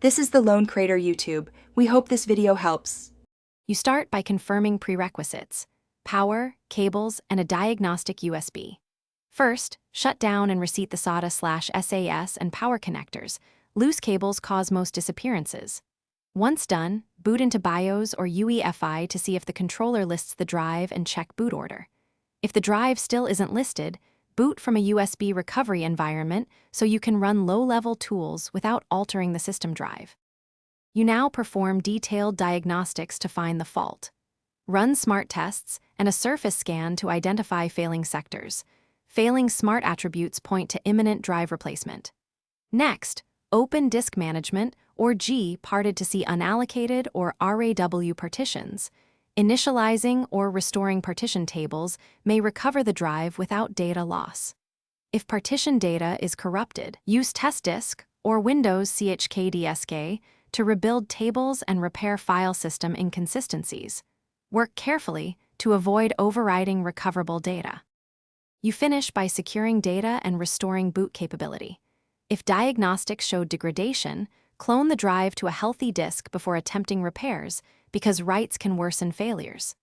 This is the Lone Crater YouTube. We hope this video helps. You start by confirming prerequisites: power, cables, and a diagnostic USB. First, shut down and reset the SATA/SAS and power connectors. Loose cables cause most disappearances. Once done, boot into BIOS or UEFI to see if the controller lists the drive and check boot order. If the drive still isn't listed, boot from a USB recovery environment so you can run low-level tools without altering the system drive. You now perform detailed diagnostics to find the fault. Run smart tests and a surface scan to identify failing sectors. Failing smart attributes point to imminent drive replacement. Next, open Disk Management or G parted to see unallocated or RAW partitions. Initializing or restoring partition tables may recover the drive without data loss. If partition data is corrupted, use TestDisk or Windows CHKDSK to rebuild tables and repair file system inconsistencies. Work carefully to avoid overwriting recoverable data. You finish by securing data and restoring boot capability. If diagnostics showed degradation, clone the drive to a healthy disk before attempting repairs, because writes can worsen failures.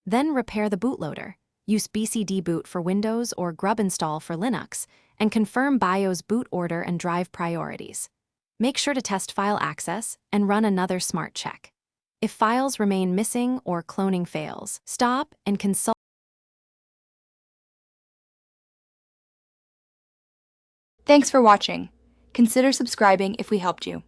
Then repair the bootloader. Use BCD boot for Windows or grub install for Linux, and confirm BIOS boot order and drive priorities. Make sure to test file access and run another smart check. If files remain missing or cloning fails, stop and consult. Thanks for watching. Consider subscribing if we helped you.